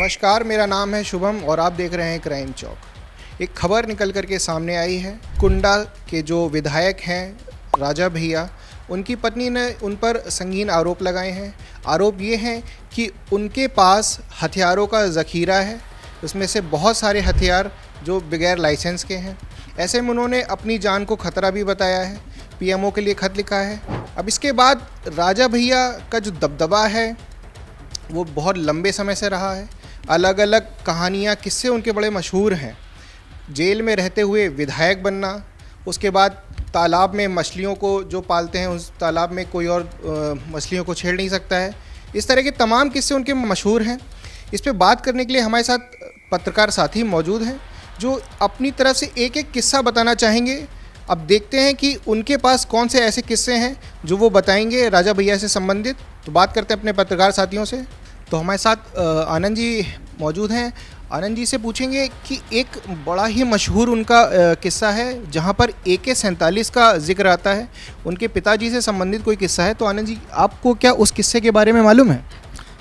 नमस्कार, मेरा नाम है शुभम और आप देख रहे हैं क्राइम चौक। एक खबर निकल कर के सामने आई है। कुंडा के जो विधायक हैं राजा भैया, उनकी पत्नी ने उन पर संगीन आरोप लगाए हैं। आरोप ये हैं कि उनके पास हथियारों का ज़ख़ीरा है, उसमें से बहुत सारे हथियार जो बगैर लाइसेंस के हैं। ऐसे में उन्होंने अपनी जान को खतरा भी बताया है, पीएमओ के लिए खत लिखा है। अब इसके बाद राजा भैया का जो दबदबा है वो बहुत लंबे समय से रहा है। अलग अलग कहानियाँ, किस्से उनके बड़े मशहूर हैं। जेल में रहते हुए विधायक बनना, उसके बाद तालाब में मछलियों को जो पालते हैं उस तालाब में कोई और मछलियों को छेड़ नहीं सकता है। इस तरह के तमाम किस्से उनके मशहूर हैं। इस पे बात करने के लिए हमारे साथ पत्रकार साथी मौजूद हैं जो अपनी तरफ से एक एक किस्सा बताना चाहेंगे। अब देखते हैं कि उनके पास कौन से ऐसे किस्से हैं जो वो बताएंगे राजा भैया से संबंधित। तो बात करते हैं अपने पत्रकार साथियों से। तो हमारे साथ आनंद जी मौजूद हैं। आनंद जी से पूछेंगे कि एक बड़ा ही मशहूर उनका किस्सा है जहां पर AK-47 का जिक्र आता है। उनके पिताजी से संबंधित कोई किस्सा है। तो आनंद जी, आपको क्या उस किस्से के बारे में मालूम है?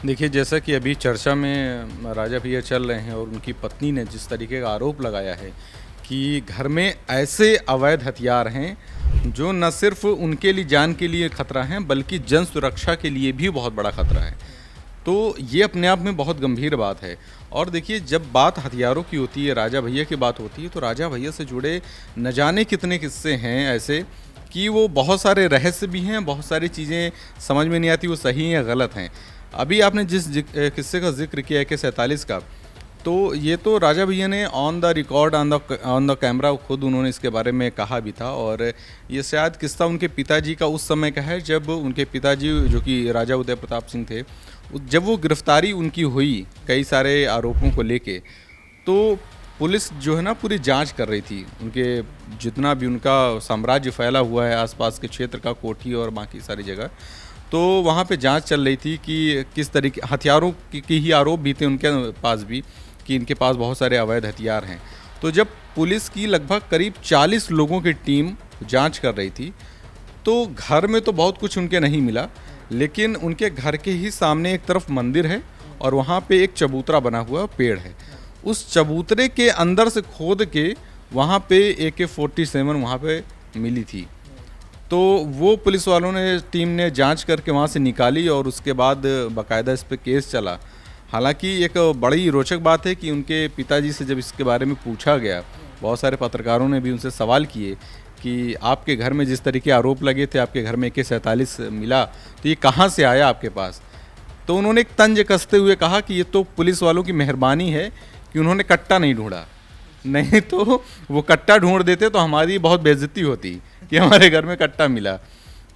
देखिए, जैसा कि अभी चर्चा में राजा भैया चल रहे हैं और उनकी पत्नी ने जिस तरीके का आरोप लगाया है कि घर में ऐसे अवैध हथियार हैं जो न सिर्फ उनके लिए जान के लिए खतरा हैं बल्कि जन सुरक्षा के लिए भी बहुत बड़ा खतरा है, तो ये अपने आप में बहुत गंभीर बात है। और देखिए, जब बात हथियारों की होती है, राजा भैया की बात होती है, तो राजा भैया से जुड़े न जाने कितने किस्से हैं ऐसे कि वो बहुत सारे रहस्य भी हैं, बहुत सारी चीज़ें समझ में नहीं आती वो सही हैं या गलत हैं। अभी आपने जिस किस्से का जिक्र किया AK-47 का, तो ये तो राजा भैया ने on the record on the camera खुद उन्होंने इसके बारे में कहा भी था। और ये शायद किस्सा उनके पिताजी का उस समय का है जब उनके पिताजी, जो कि राजा उदय प्रताप सिंह थे, जब वो गिरफ्तारी उनकी हुई कई सारे आरोपों को लेके, तो पुलिस जो है ना पूरी जांच कर रही थी। उनके जितना भी उनका साम्राज्य फैला हुआ है आसपास के क्षेत्र का, कोठी और बाकी सारी जगह, तो वहाँ पे जांच चल रही थी कि किस तरीके हथियारों की ही आरोप भी थे उनके पास भी कि इनके पास बहुत सारे अवैध हथियार हैं। तो जब पुलिस की लगभग करीब 40 लोगों की टीम जांच कर रही थी, तो घर में तो बहुत कुछ उनके नहीं मिला, लेकिन उनके घर के ही सामने एक तरफ मंदिर है और वहाँ पे एक चबूतरा बना हुआ पेड़ है। उस चबूतरे के अंदर से खोद के वहाँ पे AK-47 वहाँ पे मिली थी। तो वो पुलिस वालों ने, टीम ने जांच करके वहाँ से निकाली और उसके बाद बाकायदा इस पे केस चला। हालांकि एक बड़ी रोचक बात है कि उनके पिताजी से जब इसके बारे में पूछा गया, बहुत सारे पत्रकारों ने भी उनसे सवाल किए कि आपके घर में जिस तरीके आरोप लगे थे, आपके घर में AK-47 मिला, तो ये कहाँ से आया आपके पास? तो उन्होंने एक तंज कसते हुए कहा कि ये तो पुलिस वालों की मेहरबानी है कि उन्होंने कट्टा नहीं ढूंढा, नहीं तो वो कट्टा ढूंढ देते तो हमारी बहुत बेइज्जती होती कि हमारे घर में कट्टा मिला।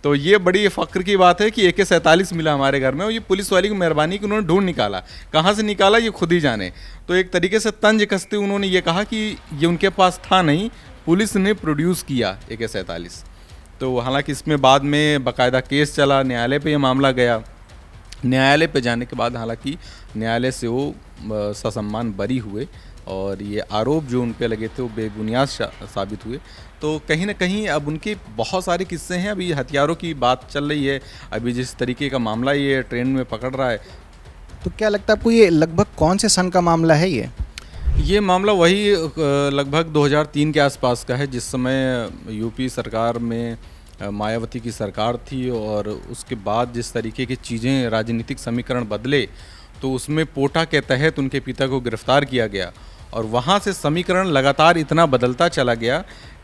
तो ये बड़ी फ़ख्र की बात है कि AK-47 मिला हमारे घर में, और ये पुलिस वाली की मेहरबानी कि उन्होंने ढूंढ निकाला। कहाँ से निकाला ये खुद ही जाने। तो एक तरीके से तंज कसते उन्होंने ये कहा कि ये उनके पास था नहीं, पुलिस ने प्रोड्यूस किया AK-47। तो हालांकि इसमें बाद में बाकायदा केस चला, न्यायालय पे ये मामला गया। न्यायालय पे जाने के बाद हालांकि न्यायालय से वो ससम्मान बरी हुए और ये आरोप जो उन पे लगे थे वो बेबुनियाद साबित हुए। तो कहीं ना कहीं अब उनके बहुत सारे किस्से हैं। अभी हथियारों की बात चल रही है, अभी जिस तरीके का मामला ये ट्रेंड में पकड़ रहा है। तो क्या लगता है आपको ये लगभग कौन से सन का मामला है ये मामला वही लगभग 2003 के आसपास का है, जिस समय यूपी सरकार में मायावती की सरकार थी और उसके बाद जिस तरीके की चीज़ें, राजनीतिक समीकरण बदले, तो उसमें पोटा के तहत उनके पिता को गिरफ्तार किया गया और वहाँ से समीकरण लगातार इतना बदलता चला गया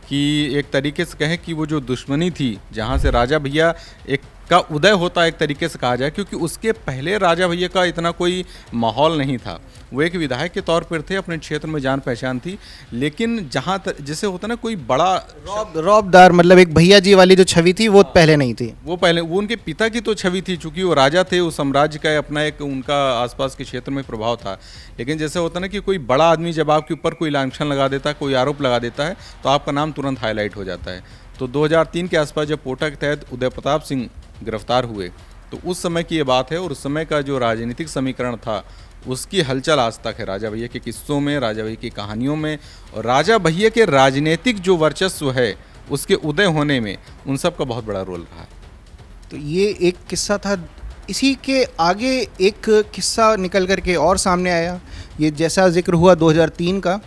कि एक तरीके से कहें कि वो जो दुश्मनी थी, जहाँ से राजा भैया एक का उदय होता एक तरीके से कहा जाए, क्योंकि उसके पहले राजा भैया का इतना कोई माहौल नहीं था। वो एक विधायक के तौर पर थे, अपने क्षेत्र में जान पहचान थी, लेकिन जहाँ जैसे होता ना कोई बड़ा रौबदार, मतलब एक भैया जी वाली जो छवि थी वो पहले नहीं थी। वो उनके पिता की तो छवि थी, चूंकि वो राजा थे, उस साम्राज्य का अपना एक उनका आसपास के क्षेत्र में प्रभाव था। लेकिन जैसे होता ना कि कोई बड़ा आदमी जब आपके ऊपर कोई लांछन लगा देता है, कोई आरोप लगा देता है, तो आपका नाम तुरंत हाईलाइट हो जाता है। तो 2003 के आसपास जब पोटा के तहत उदय प्रताप सिंह गिरफ्तार हुए, तो उस समय की ये बात है और उस समय का जो राजनीतिक समीकरण था उसकी हलचल आज तक है। राजा भैया के किस्सों में, राजा भैया की कहानियों में और राजा भैया के राजनीतिक जो वर्चस्व है उसके उदय होने में उन सब का बहुत बड़ा रोल रहा है। तो ये एक किस्सा था इसी के आगे एक किस्सा निकल कर के और सामने आया, ये जैसा जिक्र हुआ 2003 का।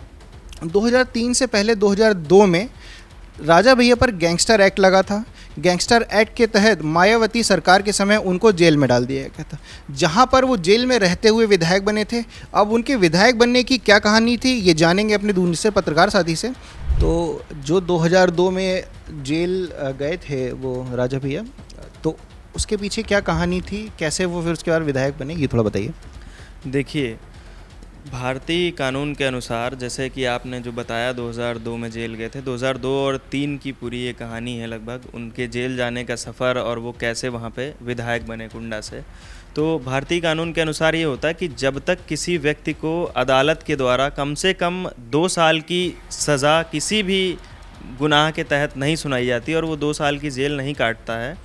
2003 से पहले 2002 में राजा भैया पर गैंगस्टर एक्ट लगा था। गैंगस्टर एक्ट के तहत मायावती सरकार के समय उनको जेल में डाल दिया गया था, जहां पर वो जेल में रहते हुए विधायक बने थे। अब उनके विधायक बनने की क्या कहानी थी, ये जानेंगे अपने दूसरे पत्रकार साथी से। तो जो 2002 में जेल गए थे वो राजा भैया, तो उसके पीछे क्या कहानी थी, कैसे वो फिर उसके बाद विधायक बने, ये थोड़ा बताइए। देखिए, भारतीय कानून के अनुसार, जैसे कि आपने जो बताया 2002 में जेल गए थे, 2002 और 3 की पूरी ये कहानी है लगभग, उनके जेल जाने का सफ़र और वो कैसे वहाँ पे विधायक बने कुंडा से। तो भारतीय कानून के अनुसार ये होता है कि जब तक किसी व्यक्ति को अदालत के द्वारा कम से कम 2 साल की सज़ा किसी भी गुनाह के तहत नहीं सुनाई जाती और वो 2 साल की जेल नहीं काटता है,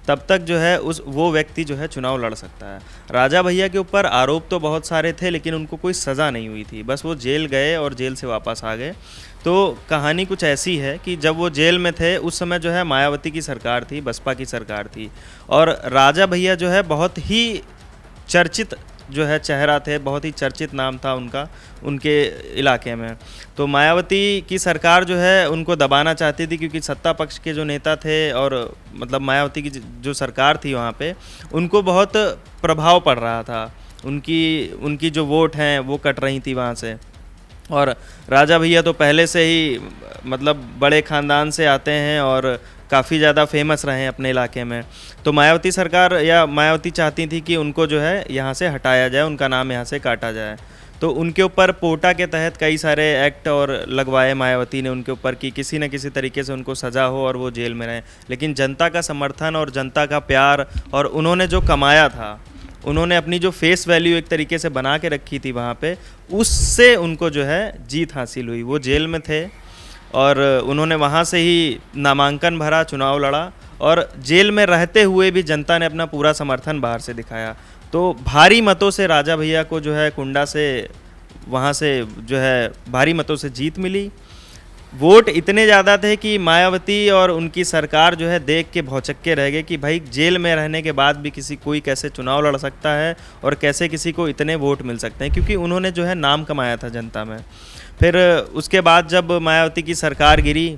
तब तक जो है वो व्यक्ति जो है चुनाव लड़ सकता है। राजा भैया के ऊपर आरोप तो बहुत सारे थे, लेकिन उनको कोई सज़ा नहीं हुई थी, बस वो जेल गए और जेल से वापस आ गए। तो कहानी कुछ ऐसी है कि जब वो जेल में थे उस समय जो है मायावती की सरकार थी, बसपा की सरकार थी, और राजा भैया जो है बहुत ही चर्चित जो है चेहरा थे, बहुत ही चर्चित नाम था उनका उनके इलाके में। तो मायावती की सरकार जो है उनको दबाना चाहती थी, क्योंकि सत्ता पक्ष के जो नेता थे और मतलब मायावती की जो सरकार थी वहाँ पे, उनको बहुत प्रभाव पड़ रहा था, उनकी जो वोट हैं वो कट रही थी वहाँ से। और राजा भैया तो पहले से ही मतलब बड़े ख़ानदान से आते हैं और काफ़ी ज़्यादा फेमस रहे हैं अपने इलाके में। तो मायावती सरकार या मायावती चाहती थी कि उनको जो है यहाँ से हटाया जाए, उनका नाम यहाँ से काटा जाए। तो उनके ऊपर पोटा के तहत कई सारे एक्ट और लगवाए मायावती ने उनके ऊपर कि किसी न किसी तरीके से उनको सज़ा हो और वो जेल में रहें। लेकिन जनता का समर्थन और जनता का प्यार और उन्होंने जो कमाया था, उन्होंने अपनी जो फेस वैल्यू एक तरीके से बना के रखी थी वहाँ पे, उससे उनको जो है जीत हासिल हुई। वो जेल में थे और उन्होंने वहाँ से ही नामांकन भरा, चुनाव लड़ा, और जेल में रहते हुए भी जनता ने अपना पूरा समर्थन बाहर से दिखाया। तो भारी मतों से राजा भैया को जो है कुंडा से वहाँ से जो है भारी मतों से जीत मिली। वोट इतने ज़्यादा थे कि मायावती और उनकी सरकार जो है देख के भौचक्के रह गए कि भाई जेल में रहने के बाद भी कोई कैसे चुनाव लड़ सकता है और कैसे किसी को इतने वोट मिल सकते हैं, क्योंकि उन्होंने जो है नाम कमाया था जनता में। फिर उसके बाद जब मायावती की सरकार गिरी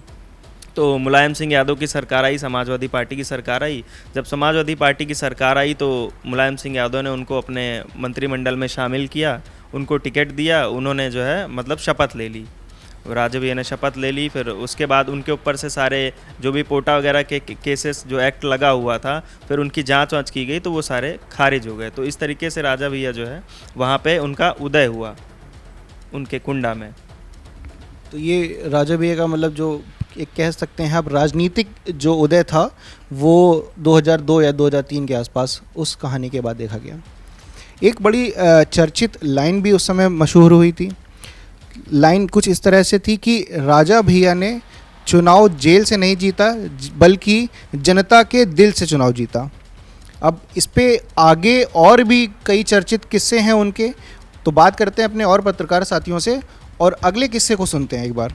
तो मुलायम सिंह यादव की सरकार आई, समाजवादी पार्टी की सरकार आई। जब समाजवादी पार्टी की सरकार आई तो मुलायम सिंह यादव ने उनको अपने मंत्रिमंडल में शामिल किया, उनको टिकट दिया, उन्होंने जो है मतलब शपथ ले ली, राजा भैया ने शपथ ले ली। फिर उसके बाद उनके ऊपर से सारे जो भी पोटा वगैरह के केसेस जो एक्ट लगा हुआ था, फिर उनकी जांच वाँच की गई तो वो सारे खारिज हो गए। तो इस तरीके से राजा भैया जो है वहाँ पे उनका उदय हुआ उनके कुंडा में। तो ये राजा भैया का मतलब जो एक कह सकते हैं आप राजनीतिक जो उदय था वो 2002 या 2003 के आसपास उस कहानी के बाद देखा गया। एक बड़ी चर्चित लाइन भी उस समय मशहूर हुई थी। लाइन कुछ इस तरह से थी कि राजा भैया ने चुनाव जेल से नहीं जीता बल्कि जनता के दिल से चुनाव जीता। अब इस पे आगे और भी कई चर्चित किस्से हैं उनके, तो बात करते हैं अपने और पत्रकार साथियों से और अगले किस्से को सुनते हैं एक बार।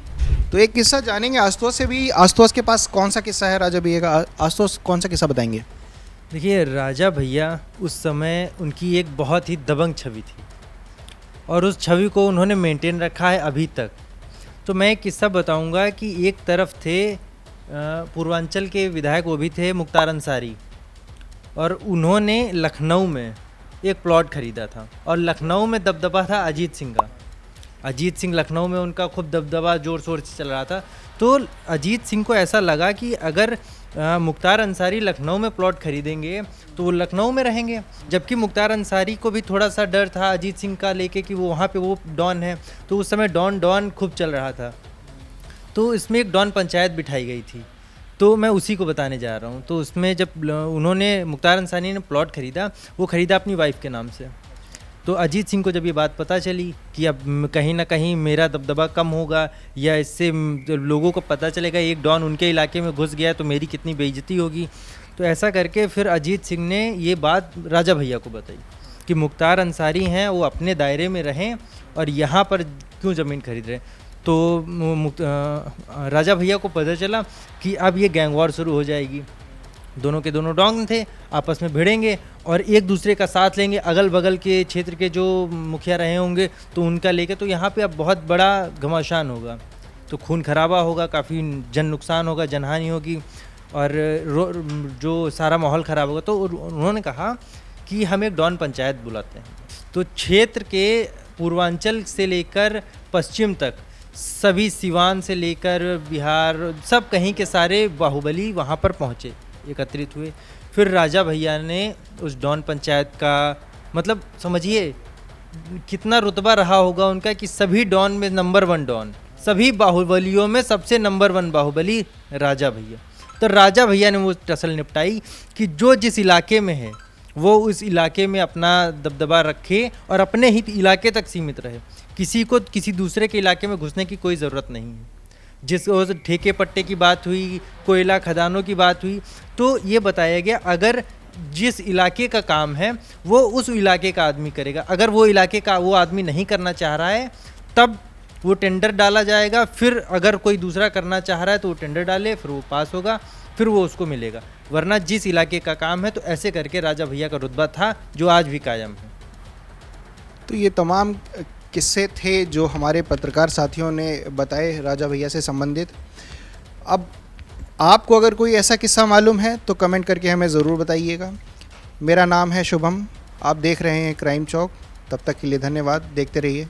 तो एक किस्सा जानेंगे आशुतोष से भी। आशुतोष के पास कौन सा किस्सा है राजा भैया का? आशुतोष कौन सा किस्सा बताएंगे? देखिए, राजा भैया उस समय उनकी एक बहुत ही दबंग छवि थी और उस छवि को उन्होंने मेंटेन रखा है अभी तक। तो मैं एक किस्सा बताऊंगा कि एक तरफ थे पूर्वांचल के विधायक, वो भी थे मुख्तार अंसारी, और उन्होंने लखनऊ में एक प्लॉट खरीदा था और लखनऊ में दबदबा था अजीत सिंह का। अजीत सिंह लखनऊ में उनका खूब दबदबा ज़ोर शोर से चल रहा था। तो अजीत सिंह को ऐसा लगा कि अगर मुख्तार अंसारी लखनऊ में प्लॉट खरीदेंगे तो वो लखनऊ में रहेंगे, जबकि मुख्तार अंसारी को भी थोड़ा सा डर था अजीत सिंह का लेके कि वो वहाँ पे वो डॉन है। तो उस समय डॉन खूब चल रहा था, तो इसमें एक डॉन पंचायत बिठाई गई थी। तो मैं उसी को बताने जा रहा हूँ। तो उसमें जब उन्होंने मुख्तार अंसारी ने प्लॉट खरीदा, वो खरीदा अपनी वाइफ के नाम से। तो अजीत सिंह को जब ये बात पता चली कि अब कहीं ना कहीं मेरा दबदबा कम होगा या इससे लोगों को पता चलेगा एक डॉन उनके इलाके में घुस गया तो मेरी कितनी बेइज्जती होगी, तो ऐसा करके फिर अजीत सिंह ने ये बात राजा भैया को बताई कि मुख्तार अंसारी हैं, वो अपने दायरे में रहें और यहाँ पर क्यों ज़मीन खरीद रहे हैं। तो राजा भैया को पता चला कि अब ये गैंग वॉर शुरू हो जाएगी दोनों के दोनों डॉन थे, आपस में भिड़ेंगे और एक दूसरे का साथ लेंगे। अगल बगल के क्षेत्र के जो मुखिया रहे होंगे तो उनका लेके, तो यहाँ पे अब बहुत बड़ा घमासान होगा, तो खून खराबा होगा, काफ़ी जन नुकसान होगा, जनहानि होगी और जो सारा माहौल ख़राब होगा। तो उन्होंने कहा कि हम एक डॉन पंचायत बुलाते हैं। तो क्षेत्र के पूर्वांचल से लेकर पश्चिम तक सभी, सिवान से लेकर बिहार, सब कहीं के सारे बाहुबली वहाँ पर पहुँचे, एकत्रित हुए। फिर राजा भैया ने उस डॉन पंचायत का, मतलब समझिए कितना रुतबा रहा होगा उनका कि सभी डॉन में नंबर 1 डॉन, सभी बाहुबलियों में सबसे नंबर 1 बाहुबली राजा भैया। तो राजा भैया ने वो टसल निपटाई कि जो जिस इलाके में है वो उस इलाके में अपना दबदबा रखे और अपने ही इलाके तक सीमित रहे, किसी को किसी दूसरे के इलाके में घुसने की कोई ज़रूरत नहीं है। जिस ठेके पट्टे की बात हुई, कोयला खदानों की बात हुई, तो ये बताया गया अगर जिस इलाके का काम है वो उस इलाके का आदमी करेगा, अगर वो इलाके का वो आदमी नहीं करना चाह रहा है तब वो टेंडर डाला जाएगा, फिर अगर कोई दूसरा करना चाह रहा है तो वो टेंडर डाले, फिर वो पास होगा, फिर वो उसको मिलेगा, वरना जिस इलाके का काम है। तो ऐसे करके राजा भैया का रुतबा था जो आज भी कायम है। तो ये तमाम किस्से थे जो हमारे पत्रकार साथियों ने बताए राजा भैया से संबंधित। अब आपको अगर कोई ऐसा किस्सा मालूम है तो कमेंट करके हमें ज़रूर बताइएगा। मेरा नाम है शुभम, आप देख रहे हैं क्राइम चौक। तब तक के लिए धन्यवाद, देखते रहिए